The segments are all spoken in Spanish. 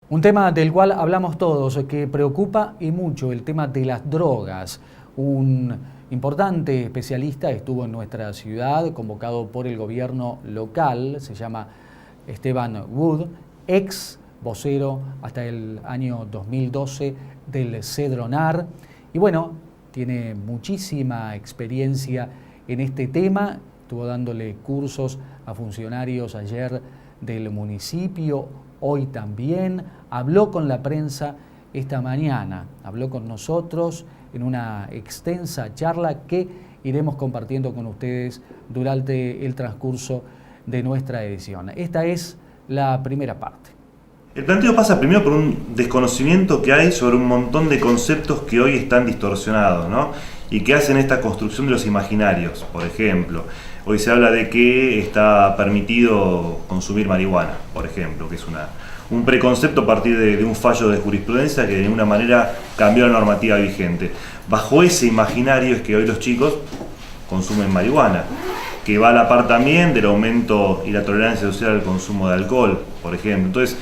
Un tema del cual hablamos todos, que preocupa y mucho, el tema de las drogas. Un importante especialista estuvo en nuestra ciudad, convocado por el gobierno local, se llama Esteban Wood, ex vocero hasta el año 2012 del Cedronar. Y bueno, tiene muchísima experiencia en este tema, estuvo dándole cursos a funcionarios ayer del municipio, hoy también, habló con la prensa esta mañana, habló con nosotros en una extensa charla que iremos compartiendo con ustedes durante el transcurso de nuestra edición. Esta es la primera parte. El planteo pasa primero por un desconocimiento que hay sobre un montón de conceptos que hoy están distorsionados, ¿no? Y que hacen esta construcción de los imaginarios. Por ejemplo, hoy se habla de que está permitido consumir marihuana, por ejemplo, que es un preconcepto a partir de un fallo de jurisprudencia que de alguna manera cambió la normativa vigente. Bajo ese imaginario es que hoy los chicos consumen marihuana, que va a la par también del aumento y la tolerancia social al consumo de alcohol, por ejemplo. Entonces,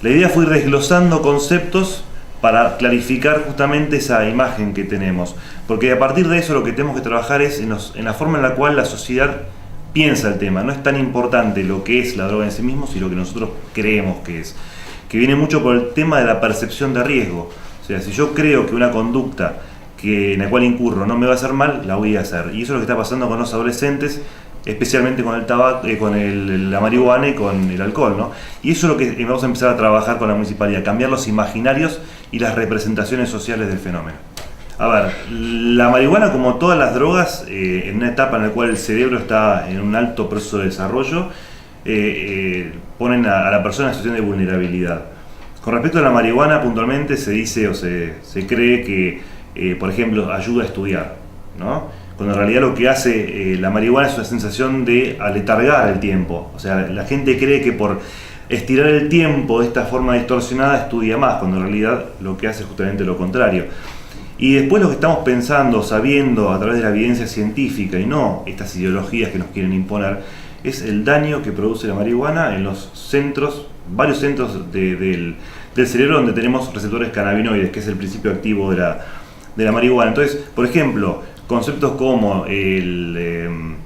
la idea fue ir desglosando conceptos para clarificar justamente esa imagen que tenemos, porque a partir de eso lo que tenemos que trabajar es en la forma en la cual la sociedad piensa el tema. No es tan importante lo que es la droga en sí mismo, sino lo que nosotros creemos que es, que viene mucho por el tema de la percepción de riesgo. O sea, si yo creo que una conducta en la cual incurro no me va a hacer mal, la voy a hacer, y eso es lo que está pasando con los adolescentes, especialmente con el tabaco, con la marihuana y con el alcohol, ¿no? Y eso es lo que vamos a empezar a trabajar con la municipalidad, cambiar los imaginarios y las representaciones sociales del fenómeno. A ver, la marihuana, como todas las drogas, en una etapa en la cual el cerebro está en un alto proceso de desarrollo, ponen a la persona en situación de vulnerabilidad. Con respecto a la marihuana, puntualmente se dice o se cree que, por ejemplo, ayuda a estudiar, ¿no? Cuando en realidad lo que hace la marihuana es una sensación de aletargar el tiempo. O sea, la gente cree que por estirar el tiempo de esta forma distorsionada estudia más, cuando en realidad lo que hace es justamente lo contrario. Y después lo que estamos pensando, sabiendo a través de la evidencia científica y no estas ideologías que nos quieren imponer, es el daño que produce la marihuana en los centros, varios centros del cerebro donde tenemos receptores cannabinoides, que es el principio activo de la marihuana. Entonces, por ejemplo, conceptos como el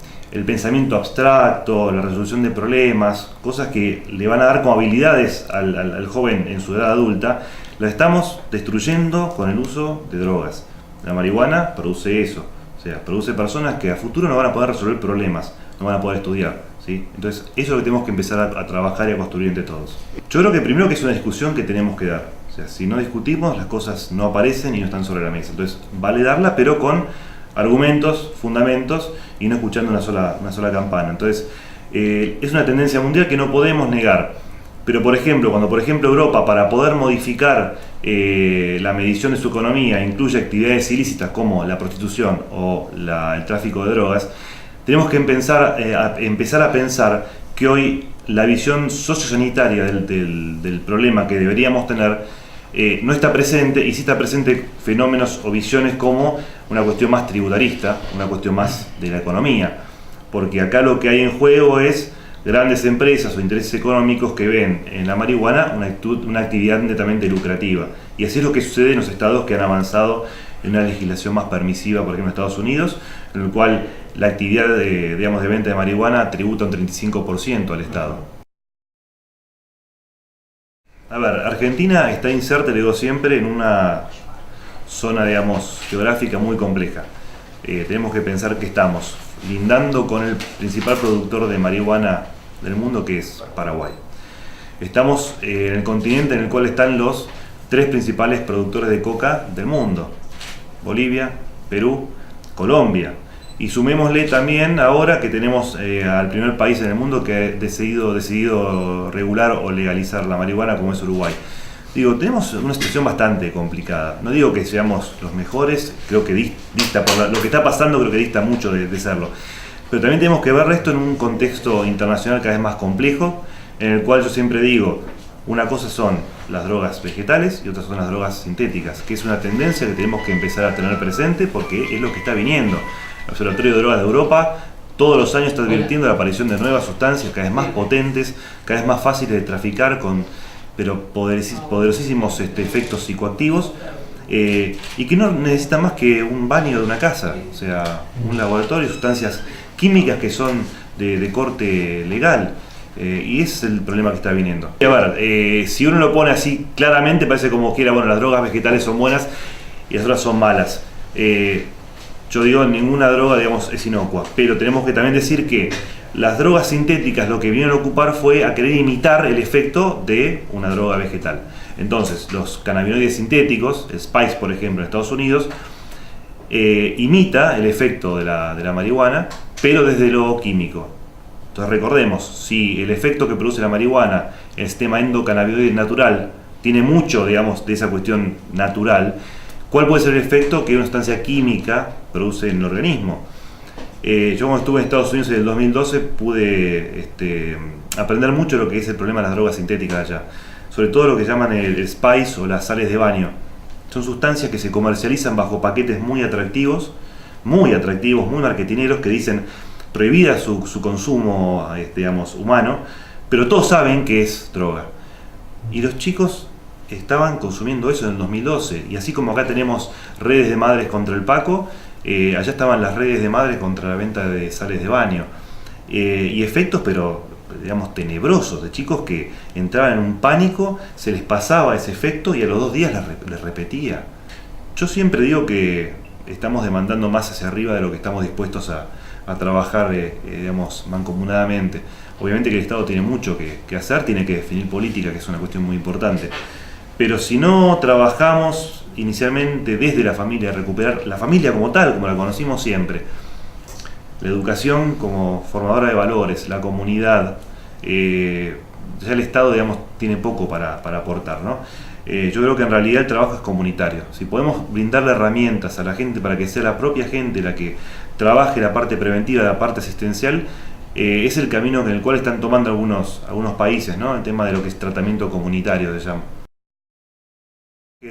pensamiento abstracto, la resolución de problemas, cosas que le van a dar como habilidades al joven en su edad adulta, las estamos destruyendo con el uso de drogas. La marihuana produce eso, o sea, produce personas que a futuro no van a poder resolver problemas, no van a poder estudiar, ¿sí? Entonces, eso es lo que tenemos que empezar a trabajar y a construir entre todos. Yo creo que primero que es una discusión que tenemos que dar. O sea, si no discutimos, las cosas no aparecen y no están sobre la mesa. Entonces, vale darla, pero con argumentos, fundamentos y no escuchando una sola campana. Entonces, es una tendencia mundial que no podemos negar. Pero, por ejemplo, cuando Europa, para poder modificar la medición de su economía, incluye actividades ilícitas como la prostitución o el tráfico de drogas, tenemos que empezar a pensar que hoy la visión sociosanitaria del problema que deberíamos tener no está presente, y sí está presente fenómenos o visiones como una cuestión más tributarista, una cuestión más de la economía, porque acá lo que hay en juego es grandes empresas o intereses económicos que ven en la marihuana una actividad netamente lucrativa, y así es lo que sucede en los estados que han avanzado en una legislación más permisiva, por ejemplo en Estados Unidos, en el cual la actividad de venta de marihuana tributa un 35% al Estado. A ver, Argentina está inserta, le digo siempre, en una zona, geográfica muy compleja. Tenemos que pensar que estamos lindando con el principal productor de marihuana del mundo, que es Paraguay. Estamos en el continente en el cual están los 3 principales productores de coca del mundo: Bolivia, Perú, Colombia. Y sumémosle también ahora que tenemos al primer país en el mundo que ha decidido regular o legalizar la marihuana, como es Uruguay. Digo, tenemos una situación bastante complicada. No digo que seamos los mejores, creo que dista por lo que está pasando, creo que dista mucho de serlo. Pero también tenemos que ver esto en un contexto internacional cada vez más complejo, en el cual yo siempre digo, una cosa son las drogas vegetales y otras son las drogas sintéticas, que es una tendencia que tenemos que empezar a tener presente porque es lo que está viniendo. El Observatorio de Drogas de Europa todos los años está advirtiendo la aparición de nuevas sustancias cada vez más potentes, cada vez más fáciles de traficar, con pero poderosísimos efectos psicoactivos, y que no necesitan más que un baño de una casa, o sea, un laboratorio, sustancias químicas que son de corte legal. Y ese es el problema que está viniendo. Y a ver, si uno lo pone así claramente, parece como que bueno, las drogas vegetales son buenas y las otras son malas. Yo digo, ninguna droga, digamos, es inocua, pero tenemos que también decir que las drogas sintéticas lo que vinieron a ocupar fue a querer imitar el efecto de una droga vegetal. Entonces, los cannabinoides sintéticos, el Spice por ejemplo en Estados Unidos, imita el efecto de la marihuana, pero desde lo químico. Entonces recordemos, si el efecto que produce la marihuana, el sistema endocannabinoide natural, tiene mucho, digamos, de esa cuestión natural, ¿cuál puede ser el efecto que una sustancia química produce en el organismo? Yo cuando estuve en Estados Unidos en el 2012 pude aprender mucho de lo que es el problema de las drogas sintéticas allá. Sobre todo lo que llaman el spice o las sales de baño. Son sustancias que se comercializan bajo paquetes muy atractivos, muy marketineros, que dicen prohibida su consumo, digamos, humano, pero todos saben que es droga. Y los chicos estaban consumiendo eso en el 2012, y así como acá tenemos redes de madres contra el Paco, allá estaban las redes de madres contra la venta de sales de baño, y efectos, pero digamos, tenebrosos, de chicos que entraban en un pánico, se les pasaba ese efecto y a los 2 días les repetía. Yo siempre digo que estamos demandando más hacia arriba de lo que estamos dispuestos a trabajar, digamos, mancomunadamente. Obviamente que el Estado tiene mucho que hacer, tiene que definir política, que es una cuestión muy importante. Pero si no trabajamos inicialmente desde la familia, recuperar la familia como tal, como la conocimos siempre, la educación como formadora de valores, la comunidad, ya el Estado, digamos, tiene poco para aportar, ¿no? Yo creo que en realidad el trabajo es comunitario. Si podemos brindarle herramientas a la gente para que sea la propia gente la que trabaje la parte preventiva, la parte asistencial, es el camino en el cual están tomando algunos países, ¿no? El tema de lo que es tratamiento comunitario, se llama.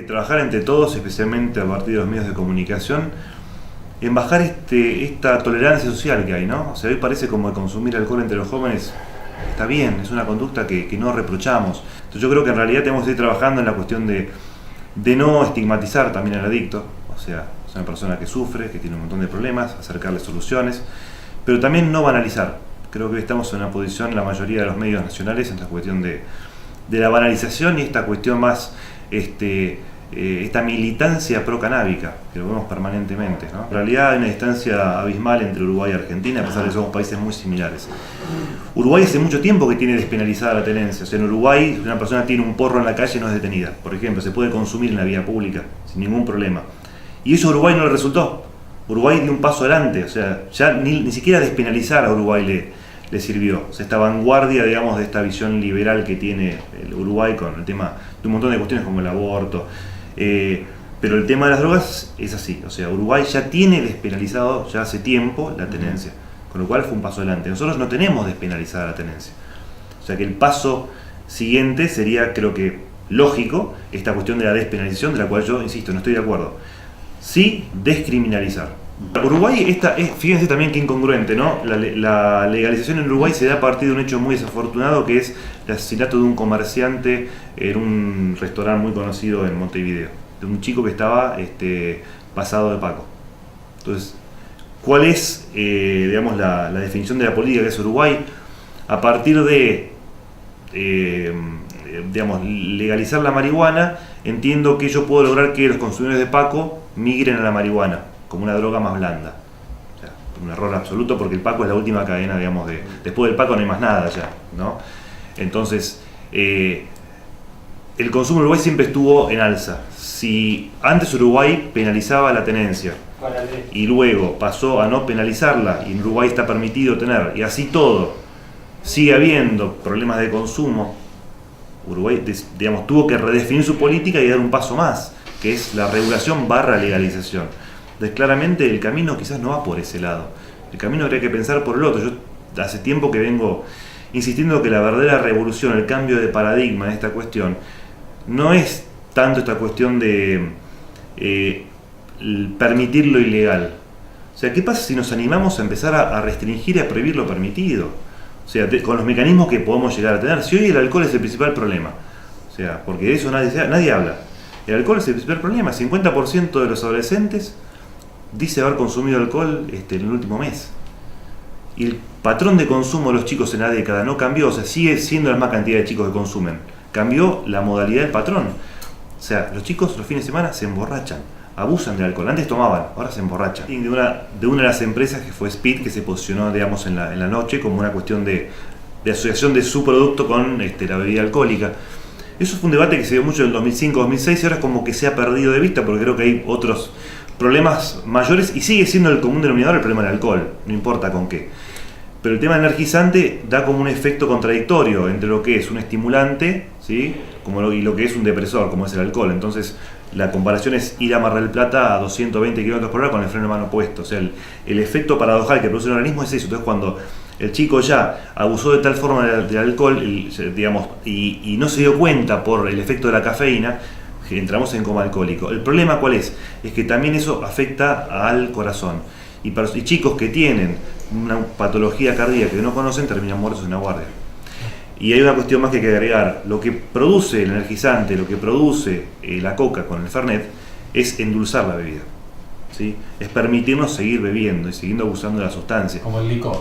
Trabajar entre todos, especialmente a partir de los medios de comunicación, en bajar esta tolerancia social que hay, ¿no? O sea, hoy parece como que consumir alcohol entre los jóvenes está bien, es una conducta que no reprochamos. Entonces yo creo que en realidad tenemos que ir trabajando en la cuestión de no estigmatizar también al adicto. O sea, es una persona que sufre, que tiene un montón de problemas, acercarle soluciones, pero también no banalizar. Creo que hoy estamos en una posición, la mayoría de los medios nacionales, en esta cuestión de la banalización y esta cuestión más, esta militancia pro-canábica, que lo vemos permanentemente, ¿no? En realidad hay una distancia abismal entre Uruguay y Argentina, a pesar de que somos países muy similares. Uruguay hace mucho tiempo que tiene despenalizada la tenencia. O sea, en Uruguay, si una persona tiene un porro en la calle, no es detenida. Por ejemplo, se puede consumir en la vía pública sin ningún problema. Y eso a Uruguay no le resultó. Uruguay dio un paso adelante. O sea, ya ni siquiera despenalizar a Uruguay le sirvió. O sea, esta vanguardia, digamos, de esta visión liberal que tiene el Uruguay con el tema de un montón de cuestiones como el aborto. Pero el tema de las drogas es así. O sea, Uruguay ya tiene despenalizado ya hace tiempo la tenencia. Con lo cual fue un paso adelante. Nosotros no tenemos despenalizada la tenencia. O sea que el paso siguiente sería, creo que lógico, esta cuestión de la despenalización, de la cual yo, insisto, no estoy de acuerdo. Sí, descriminalizar. Uruguay, fíjense también qué incongruente, ¿no? La legalización en Uruguay se da a partir de un hecho muy desafortunado, que es el asesinato de un comerciante en un restaurante muy conocido en Montevideo. De un chico que estaba pasado de Paco. Entonces, ¿cuál es, digamos, la definición de la política que es Uruguay? A partir de, digamos, legalizar la marihuana, entiendo que yo puedo lograr que los consumidores de Paco migren a la marihuana como una droga más blanda. O sea, un error absoluto, porque el Paco es la última cadena, digamos, después del Paco no hay más nada ya, ¿no? Entonces, el consumo en Uruguay siempre estuvo en alza. Si antes Uruguay penalizaba la tenencia y luego pasó a no penalizarla y en Uruguay está permitido tener, y así todo, sigue habiendo problemas de consumo, Uruguay, digamos, tuvo que redefinir su política y dar un paso más, que es la regulación / legalización. Entonces claramente el camino quizás no va por ese lado, el camino habría que pensar por el otro. Yo hace tiempo que vengo insistiendo que la verdadera revolución, el cambio de paradigma en esta cuestión, no es tanto esta cuestión de permitir lo ilegal. O sea, ¿qué pasa si nos animamos a empezar a restringir y a prohibir lo permitido? O sea, con los mecanismos que podemos llegar a tener. Si hoy el alcohol es el principal problema, o sea, porque de eso nadie habla. El alcohol es el principal problema. 50% de los adolescentes dice haber consumido alcohol en el último mes. Y el patrón de consumo de los chicos en la década no cambió, o sea, sigue siendo la misma cantidad de chicos que consumen. Cambió la modalidad del patrón. O sea, los chicos los fines de semana se emborrachan, abusan del alcohol. Antes tomaban, ahora se emborrachan. De una de las empresas que fue Speed, que se posicionó, digamos, en la noche como una cuestión de asociación de su producto con la bebida alcohólica. Eso fue un debate que se dio mucho en el 2005-2006 y ahora es como que se ha perdido de vista porque creo que hay otros problemas mayores y sigue siendo el común denominador el problema del alcohol, no importa con qué. Pero el tema energizante da como un efecto contradictorio entre lo que es un estimulante, ¿sí? y lo que es un depresor, como es el alcohol. Entonces, la comparación es ir a Mar del Plata a 220 km/h con el freno de mano puesto. O sea, el efecto paradojal que produce el organismo es eso. Entonces, cuando el chico ya abusó de tal forma del alcohol, digamos, y no se dio cuenta por el efecto de la cafeína, entramos en coma alcohólico. El problema, ¿cuál es? Es que también eso afecta al corazón. Y chicos que tienen una patología cardíaca que no conocen terminan muertos en la guardia. Y hay una cuestión más que hay que agregar. Lo que produce el energizante, lo que produce la coca con el Fernet, es endulzar la bebida, ¿sí? Es permitirnos seguir bebiendo y siguiendo abusando de la sustancia. Como el licor.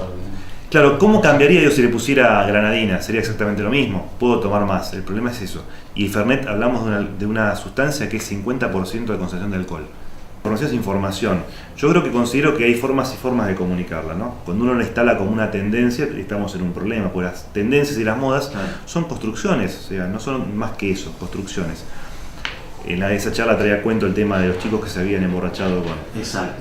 Claro, ¿cómo cambiaría yo si le pusiera granadina? Sería exactamente lo mismo. Puedo tomar más. El problema es eso. Y el Fernet, hablamos de una sustancia que es 50% de concentración de alcohol. Información es información. Yo creo que considero que hay formas y formas de comunicarla, ¿no? Cuando uno la instala como una tendencia, estamos en un problema, porque las tendencias y las modas son construcciones, o sea, no son más que eso, construcciones. En esa charla traía cuento el tema de los chicos que se habían emborrachado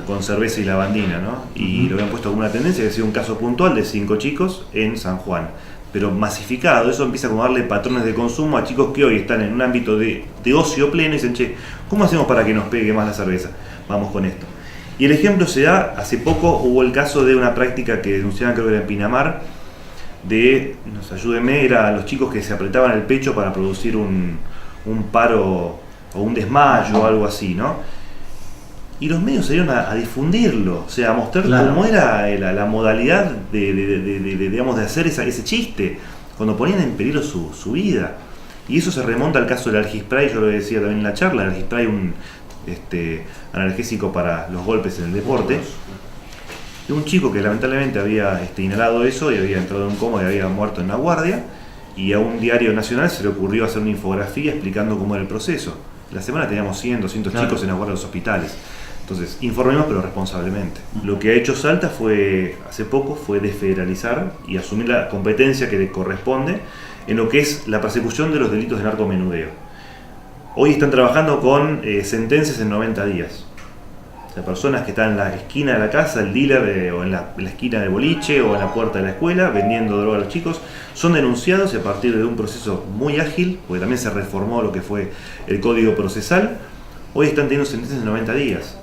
con cerveza y lavandina, ¿no? Y lo habían puesto como una tendencia, que ha sido un caso puntual de 5 chicos en San Juan. Pero masificado, eso empieza como a darle patrones de consumo a chicos que hoy están en un ámbito de ocio pleno y dicen, che, ¿cómo hacemos para que nos pegue más la cerveza? Vamos con esto. Y el ejemplo se da, hace poco hubo el caso de una práctica que denunciaban, creo que era en Pinamar, ayúdenme, era los chicos que se apretaban el pecho para producir un paro o un desmayo o algo así, ¿no? Y los medios salieron a difundirlo, o sea, a mostrar cómo era la modalidad digamos, de hacer ese chiste, cuando ponían en peligro su vida. Y eso se remonta al caso del Algispray, yo lo decía también en la charla, el Algispray, un analgésico para los golpes en el deporte, de un chico que lamentablemente había inhalado eso y había entrado en un coma y había muerto en la guardia, y a un diario nacional se le ocurrió hacer una infografía explicando cómo era el proceso. La semana teníamos 100, 200 chicos en la guardia de los hospitales. Entonces, informemos pero responsablemente. Lo que ha hecho Salta hace poco fue desfederalizar y asumir la competencia que le corresponde en lo que es la persecución de los delitos de narcomenudeo. Hoy están trabajando con sentencias en 90 días. O sea, personas que están en la esquina de la casa, el dealer, o en la esquina del boliche, o en la puerta de la escuela, vendiendo droga a los chicos, son denunciados y a partir de un proceso muy ágil, porque también se reformó lo que fue el Código Procesal, hoy están teniendo sentencias en 90 días.